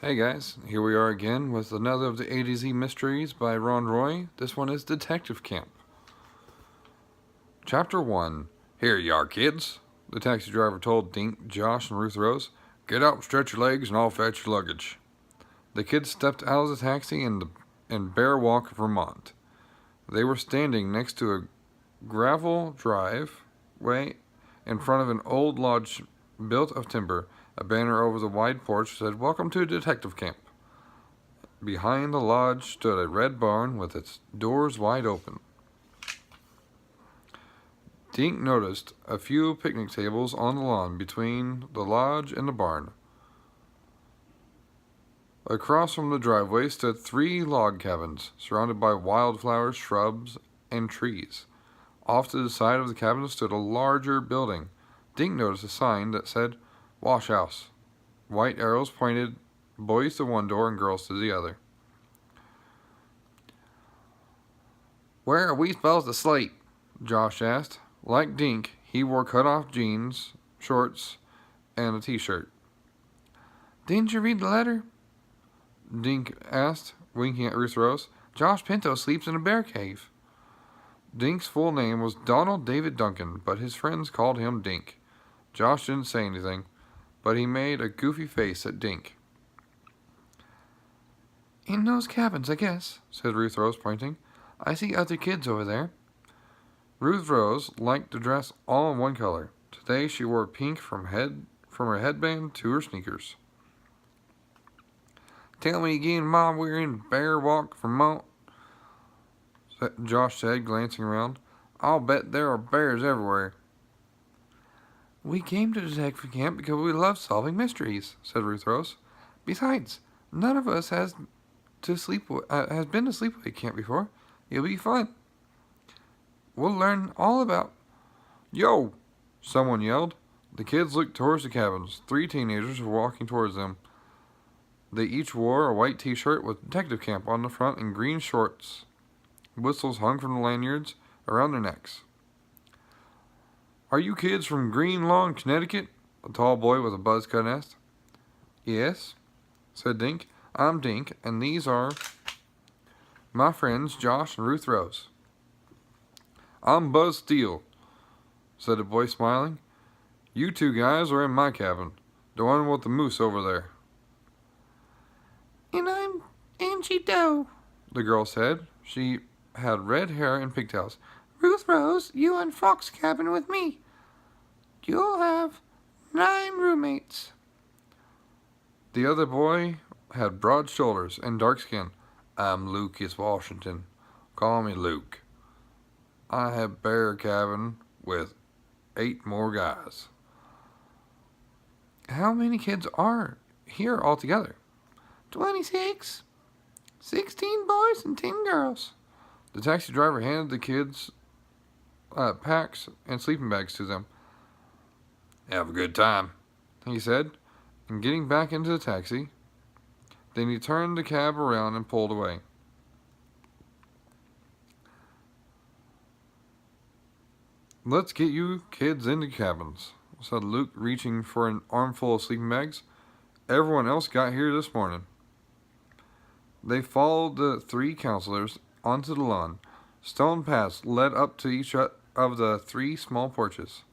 Hey guys, here we are again with another of the A to Z mysteries by Ron Roy. This one is Detective Camp. Chapter 1. Here you are, kids, the taxi driver told Dink, Josh, and Ruth Rose. Get out and stretch your legs and I'll fetch your luggage. The kids stepped out of the taxi in Bear Walk, Vermont. They were standing next to a gravel driveway in front of an old lodge built of timber. A banner over the wide porch said, "Welcome to Detective Camp." Behind the lodge stood a red barn with its doors wide open. Dink noticed a few picnic tables on the lawn between the lodge and the barn. Across from the driveway stood 3 log cabins, surrounded by wildflowers, shrubs, and trees. Off to the side of the cabin stood a larger building. Dink noticed a sign that said, "Wash House." White arrows pointed boys to one door and girls to the other. "Where are we supposed to sleep?" Josh asked. Like Dink, he wore cut-off jeans, shorts, and a t-shirt. "Didn't you read the letter?" Dink asked, winking at Ruth Rose. "Josh Pinto sleeps in a bear cave." Dink's full name was Donald David Duncan, but his friends called him Dink. Josh didn't say anything, but he made a goofy face at Dink. "In those cabins, I guess," said Ruth Rose, pointing. "I see other kids over there." Ruth Rose liked to dress all in one color. Today she wore pink from her headband to her sneakers. "Tell me again, Mom, we're in Bear Walk, Vermont," Josh said, glancing around. "I'll bet there are bears everywhere." "We came to Detective Camp because we love solving mysteries," said Ruth Rose. "Besides, none of us has been to sleepaway camp before. It'll be fun. We'll learn all about—" "Yo!" someone yelled. The kids looked towards the cabins. 3 teenagers were walking towards them. They each wore a white t-shirt with Detective Camp on the front and green shorts. Whistles hung from the lanyards around their necks. "Are you kids from Green Lawn, Connecticut?" a tall boy with a buzz cut asked. "Yes," said Dink. "I'm Dink, and these are my friends Josh and Ruth Rose." "I'm Buzz Steele," said the boy, smiling. "You 2 guys are in my cabin, the one with the moose over there." "And I'm Angie Doe," the girl said. She had red hair and pigtails. "Ruth Rose, you and Fox cabin with me. You'll have 9 roommates." The other boy had broad shoulders and dark skin. "I'm Lucas Washington. Call me Luke. I have bear cabin with 8 more guys." "How many kids are here altogether?" 26. 16 boys and 10 girls. The taxi driver handed the kids packs and sleeping bags to them. "Have a good time," he said, and getting back into the taxi. Then he turned the cab around and pulled away. "Let's get you kids into cabins," said Luke, reaching for an armful of sleeping bags. "Everyone else got here this morning." They followed the 3 counselors onto the lawn. Stone paths led up to each of the 3 small porches.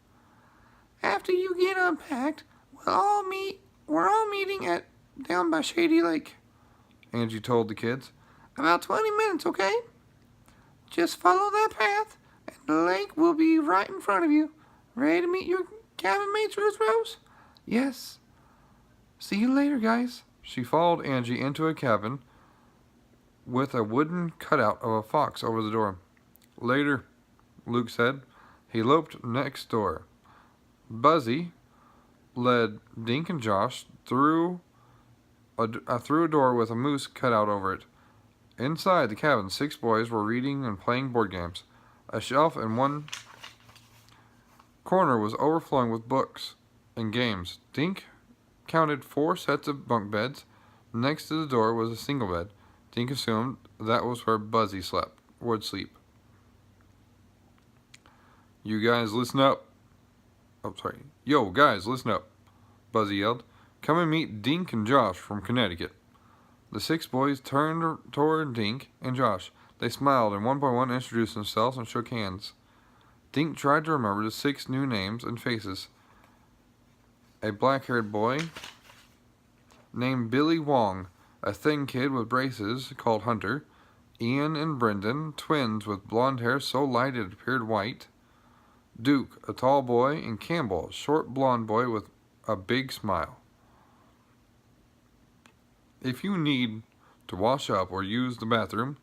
"After you get unpacked, we're all meeting down by Shady Lake," Angie told the kids. "About 20 minutes, okay? Just follow that path, and the lake will be right in front of you. Ready to meet your cabin mates, Ruth Rose?" "Yes. See you later, guys." She followed Angie into a cabin with a wooden cutout of a fox over the door. "Later," Luke said. He loped next door. Buzzy led Dink and Josh through a door with a moose cut out over it. Inside the cabin, 6 boys were reading and playing board games. A shelf in one corner was overflowing with books and games. Dink counted 4 sets of bunk beds. Next to the door was a single bed. Dink assumed that was where Buzzy would sleep. "You guys listen up." "Yo, guys, listen up," Buzzy yelled. "Come and meet Dink and Josh from Connecticut." The 6 boys turned toward Dink and Josh. They smiled and one by one introduced themselves and shook hands. Dink tried to remember the 6 new names and faces. A black-haired boy named Billy Wong, a thin kid with braces called Hunter, Ian and Brendan, twins with blonde hair so light it appeared white, Duke, a tall boy, and Campbell, a short blonde boy with a big smile. If you need to wash up or use the bathroom,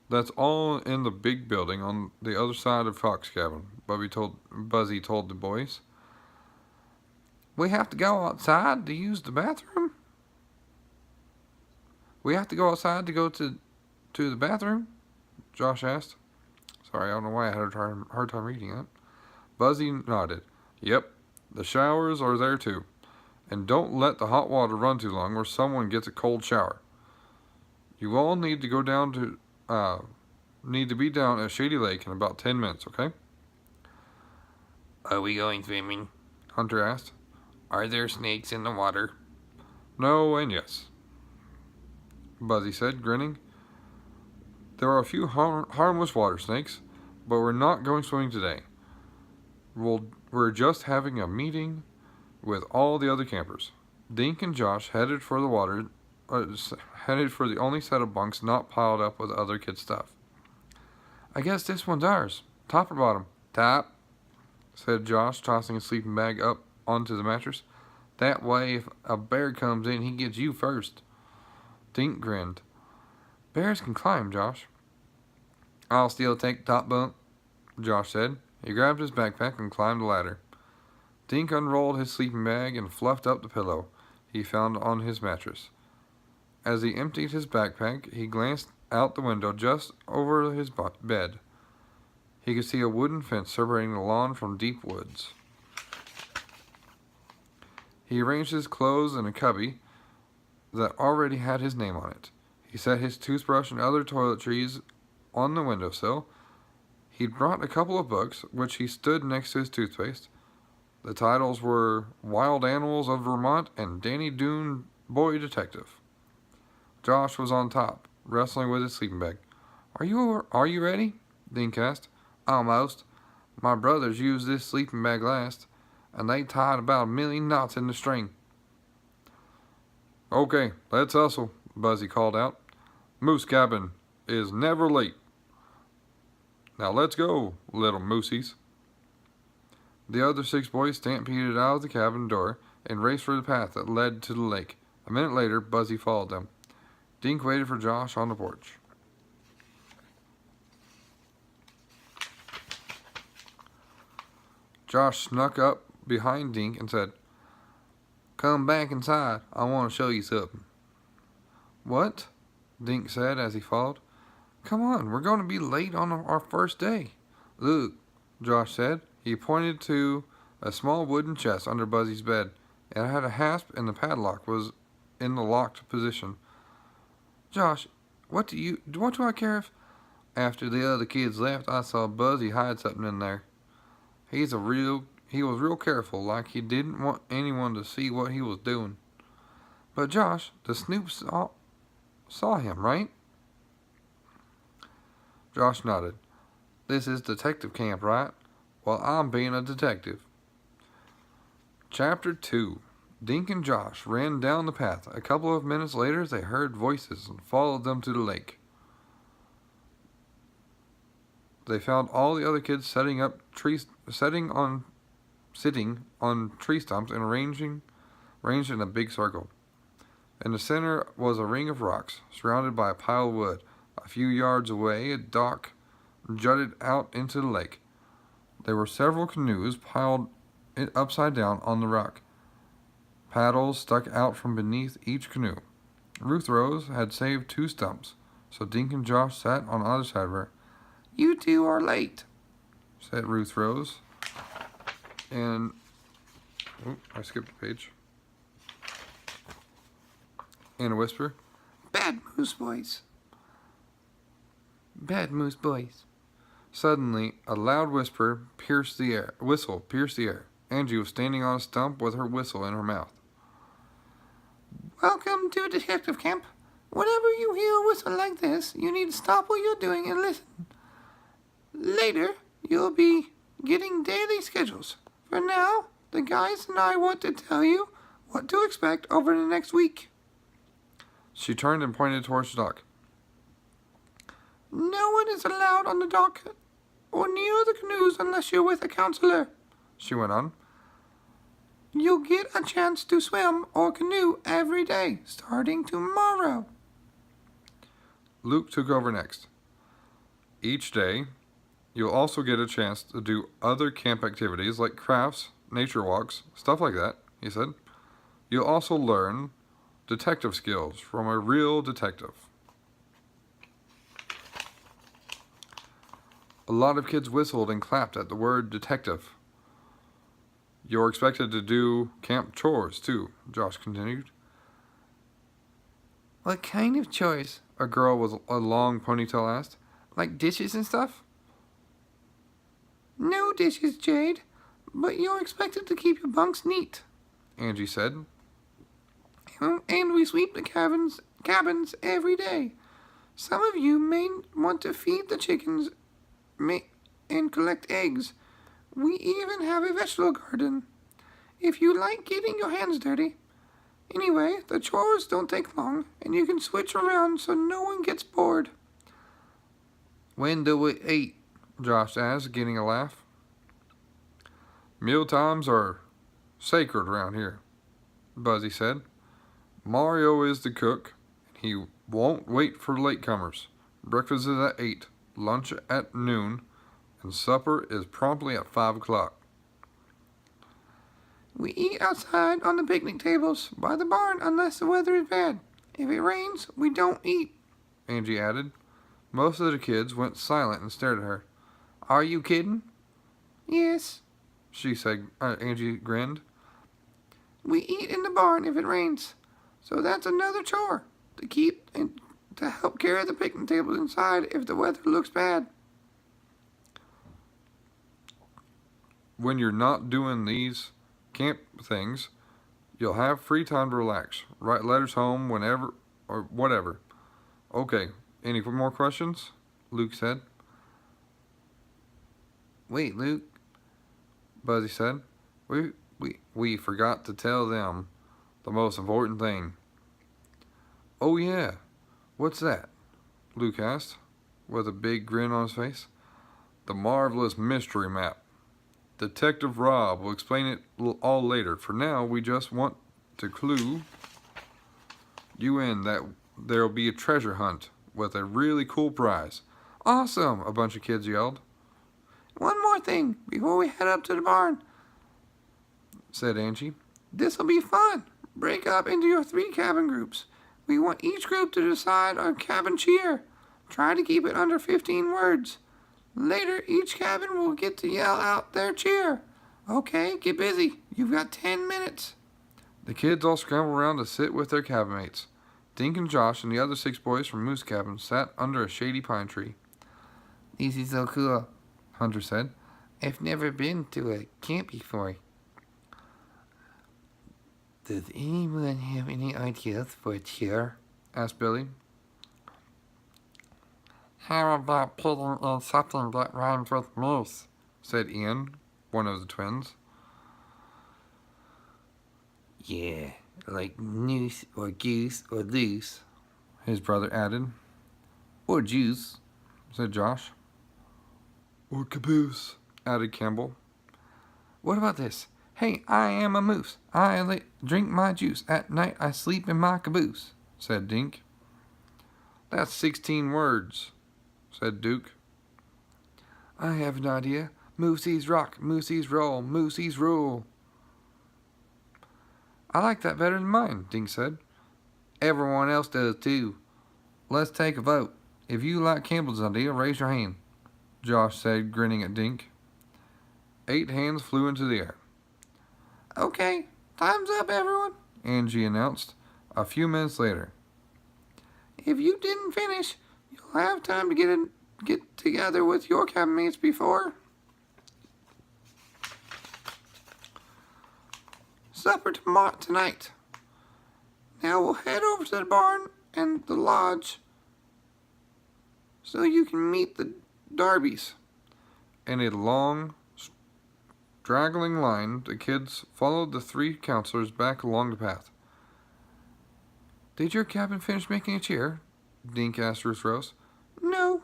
that's all in the big building on the other side of Fox Cabin, Buzzy told the boys. We have to go outside to use the bathroom? We have to go outside to go to the bathroom? Josh asked. Sorry, I don't know why I had a hard time reading that. Buzzy nodded. Yep, the showers are there too. And don't let the hot water run too long or someone gets a cold shower. You all need to be down at Shady Lake in about 10 minutes, okay? Are we going swimming? Hunter asked. Are there snakes in the water? No and yes, Buzzy said, grinning. There are a few harmless water snakes, but we're not going swimming today. We're just having a meeting with all the other campers. Dink and Josh headed for the only set of bunks not piled up with other kids' stuff. I guess this one's ours. Top or bottom? Top, said Josh, tossing his sleeping bag up onto the mattress. That way, if a bear comes in, he gets you first. Dink grinned. Bears can climb, Josh. I'll still take the top bunk, Josh said. He grabbed his backpack and climbed the ladder. Dink unrolled his sleeping bag and fluffed up the pillow he found on his mattress. As he emptied his backpack, he glanced out the window just over his bed. He could see a wooden fence separating the lawn from deep woods. He arranged his clothes in a cubby that already had his name on it. He set his toothbrush and other toiletries on the windowsill. He'd brought a couple of books, which he stood next to his toothpaste. The titles were Wild Animals of Vermont and Danny Doone, Boy Detective. Josh was on top, wrestling with his sleeping bag. Are you ready? Dink asked. Almost. My brothers used this sleeping bag last, and they tied about 1,000,000 knots in the string. Okay, let's hustle, Buzzy called out. Moose Cabin is never late. Now let's go, little moosies. The other 6 boys stampeded out of the cabin door and raced for the path that led to the lake. A minute later, Buzzy followed them. Dink waited for Josh on the porch. Josh snuck up behind Dink and said, Come back inside. I want to show you something. What? Dink said as he followed. Come on, we're going to be late on our first day. Look, Josh said. He pointed to a small wooden chest under Buzzy's bed. It had a hasp and the padlock was in the locked position. Josh, what do I care if after the other kids left I saw Buzzy hide something in there? He was real careful, like he didn't want anyone to see what he was doing. But Josh, the Snoop saw him, right? Josh nodded. This is detective camp, right? Well, I'm being a detective. Chapter 2. Dink and Josh ran down the path. A couple of minutes later, they heard voices and followed them to the lake. They found all the other kids sitting on tree stumps and arranged in a big circle. In the center was a ring of rocks, surrounded by a pile of wood. A few yards away, a dock jutted out into the lake. There were several canoes piled upside down on the rock. Paddles stuck out from beneath each canoe. Ruth Rose had saved 2 stumps, so Dink and Josh sat on either side of her. You 2 are late, said Ruth Rose. And I skipped a page. In a whisper, Bad Moose Boys. Bad Moose Boys. Suddenly, a loud whistle pierced the air. Angie was standing on a stump with her whistle in her mouth. Welcome to Detective Camp. Whenever you hear a whistle like this, you need to stop what you're doing and listen. Later, you'll be getting daily schedules. For now, the guys and I want to tell you what to expect over the next week. She turned and pointed towards the dock. No one is allowed on the dock or near the canoes unless you're with a counselor, She went on. You'll get a chance to swim or canoe every day, starting tomorrow. Luke took over next. Each day, you'll also get a chance to do other camp activities like crafts, nature walks, stuff like that, he said. You'll also learn detective skills from a real detective. A lot of kids whistled and clapped at the word detective. You're expected to do camp chores, too, Josh continued. What kind of chores? A girl with a long ponytail asked. Like dishes and stuff? No dishes, Jade, but you're expected to keep your bunks neat, Angie said. And we sweep the cabins every day. Some of you may want to feed the chickens and collect eggs. We even have a vegetable garden, if you like getting your hands dirty. Anyway, the chores don't take long, and you can switch around so no one gets bored. When do we eat? Josh asked, getting a laugh. Meal times are sacred around here, Buzzy said. Mario is the cook, and he won't wait for latecomers. Breakfast is at 8, lunch at noon, and supper is promptly at 5 o'clock. We eat outside on the picnic tables by the barn unless the weather is bad. If it rains, we don't eat, Angie added. Most of the kids went silent and stared at her. Are you kidding? Yes, she said. Angie grinned. We eat in the barn if it rains. So that's another chore, to keep and to help carry the picnic tables inside if the weather looks bad. When you're not doing these camp things, you'll have free time to relax. Write letters home whenever or whatever. Okay, any more questions? Luke said. Wait, Luke, Buzzy said. We forgot to tell them the most important thing. Oh yeah, what's that? Luke asked, with a big grin on his face. The marvelous mystery map. Detective Rob will explain it all later. For now, we just want to clue you in that there'll be a treasure hunt with a really cool prize. Awesome! A bunch of kids yelled. One more thing before we head up to the barn, said Angie. This'll be fun. Break up into your 3 cabin groups. We want each group to decide on cabin cheer. Try to keep it under 15 words. Later, each cabin will get to yell out their cheer. Okay, get busy. You've got 10 minutes. The kids all scrambled around to sit with their cabin mates. Dink and Josh and the other 6 boys from Moose Cabin sat under a shady pine tree. This is so cool, Hunter said. I've never been to a camp before. Does anyone have any ideas for a cheer? Asked Billy. How about putting in something that rhymes with moose? Said Ian, one of the twins. Yeah, like noose or goose or loose, His brother added. or juice, Said Josh. Or caboose, added Campbell. What about this? Hey, I am a moose. I drink my juice. At night I sleep in my caboose, Said Dink. That's 16 words, said Duke. I have an idea. Moosies rock, moosies roll, moosies rule. I like that better than mine, Dink said. Everyone else does too. Let's take a vote. If you like Campbell's idea, raise your hand, Josh said, grinning at Dink. 8 hands flew into the air. Okay, time's up, everyone, Angie announced a few minutes later. If you didn't finish, you'll have time to get together with your cabin mates before supper tonight. Now we'll head over to the barn and the lodge so you can meet the Darbys. In a long, straggling line, the kids followed the three counselors back along the path. Did your cabin finish making a cheer? Dink asked Ruth Rose. No,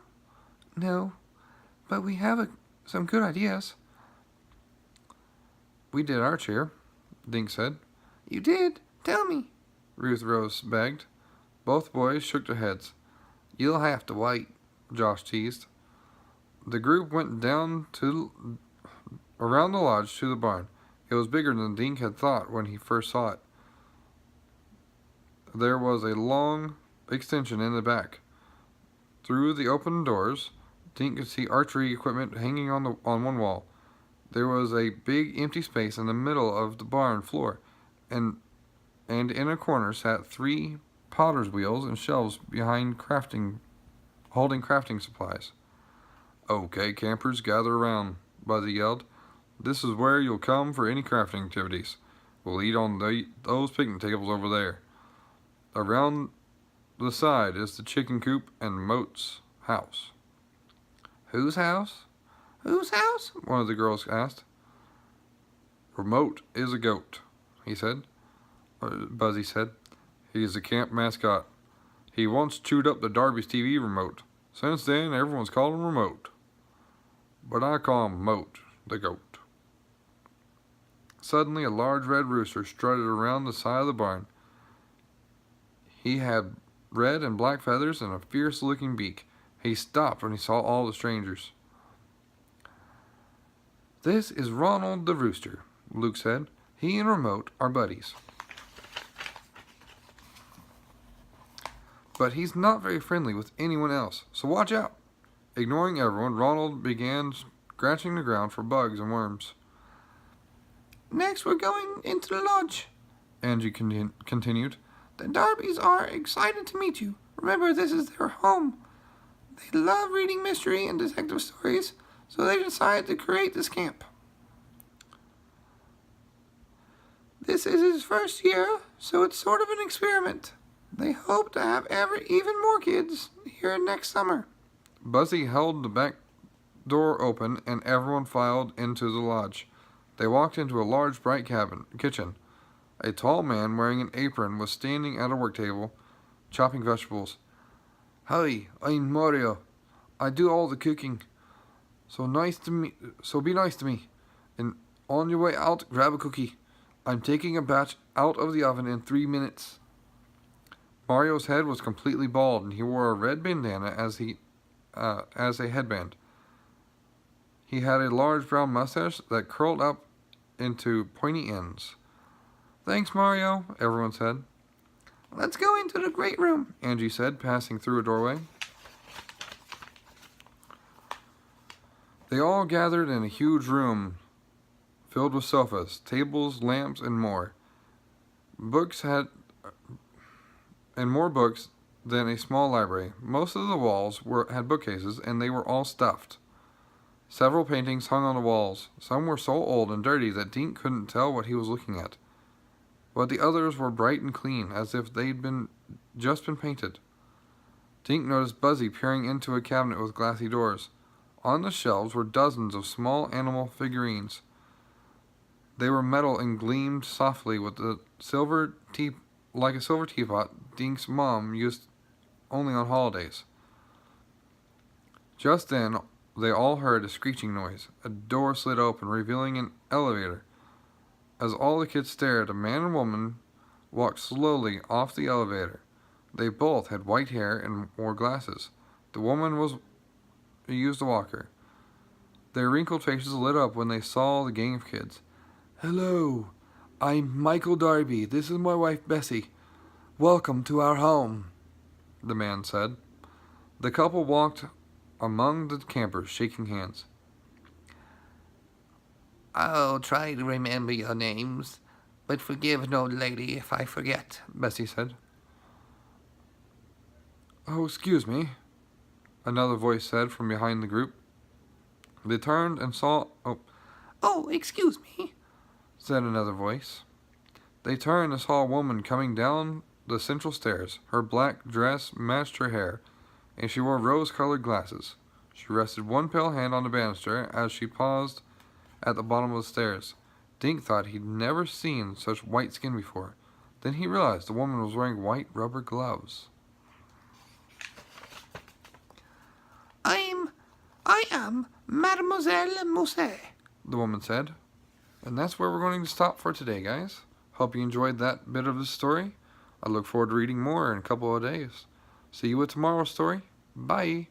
But we have some good ideas. We did our cheer, Dink said. you did. Tell me. Ruth Rose begged. Both boys shook their heads. You'll have to wait, Josh teased. The group went down around the lodge to the barn. It was bigger than Dink had thought when he first saw it. There was a long extension in the back. Through the open doors, Dink could see archery equipment hanging on one wall. There was a big empty space in the middle of the barn floor, and in a corner sat 3 potter's wheels and shelves holding crafting supplies. Okay, campers, gather around, Buzzy yelled. This is where you'll come for any crafting activities. We'll eat on those picnic tables over there. Around the side is the chicken coop and Moat's house. Whose house? Whose house? One of the girls asked. Remote is a goat, Buzzy said. He's the camp mascot. He once chewed up the Darby's TV remote. Since then, everyone's called him Remote. But I call him Moat, the goat. Suddenly, a large red rooster strutted around the side of the barn. He had red and black feathers and a fierce-looking beak. He stopped when he saw all the strangers. This is Ronald the Rooster, Luke said. He and Remote are buddies. But he's not very friendly with anyone else, so watch out. Ignoring everyone, Ronald began scratching the ground for bugs and worms. Next, we're going into the lodge, Angie continued. The Darbys are excited to meet you. Remember, this is their home. They love reading mystery and detective stories, so they decided to create this camp. This is his first year, so it's sort of an experiment. They hope to have even more kids here next summer. Buzzy held the back door open and everyone filed into the lodge. They walked into a large, bright kitchen. A tall man wearing an apron was standing at a work table, chopping vegetables. Hi, I'm Mario. I do all the cooking. So be nice to me. And on your way out, grab a cookie. I'm taking a batch out of the oven in 3 minutes. Mario's head was completely bald, and he wore a red bandana as a headband. He had a large brown mustache that curled up into pointy ends. Thanks, Mario, everyone said. Let's go into the great room, Angie said, passing through a doorway. They all gathered in a huge room filled with sofas, tables, lamps, and more. More books than a small library. Most of the walls had bookcases, and they were all stuffed. Several paintings hung on the walls. Some were so old and dirty that Dink couldn't tell what he was looking at. But the others were bright and clean, as if they'd just been painted. Dink noticed Buzzy peering into a cabinet with glassy doors. On the shelves were dozens of small animal figurines. They were metal and gleamed softly with like a silver teapot Dink's mom used only on holidays. Just then, they all heard a screeching noise. A door slid open, revealing an elevator. As all the kids stared, a man and woman walked slowly off the elevator. They both had white hair and wore glasses. The woman used a walker. Their wrinkled faces lit up when they saw the gang of kids. Hello, I'm Michael Darby. This is my wife, Bessie. Welcome to our home, the man said. The couple walked among the campers, shaking hands. I'll try to remember your names, but forgive an old lady if I forget, Bessie said. Oh, excuse me, another voice said from behind the group. They turned and saw... Oh, excuse me, said another voice. They turned and saw a woman coming down the central stairs. Her black dress matched her hair, and she wore rose-colored glasses. She rested one pale hand on the banister as she paused at the bottom of the stairs. Dink thought he'd never seen such white skin before. Then he realized the woman was wearing white rubber gloves. I am Mademoiselle Mousset, The woman said. And that's where we're going to stop for today, guys. Hope you enjoyed that bit of the story. I look forward to reading more in a couple of days. See you with tomorrow's story. Bye.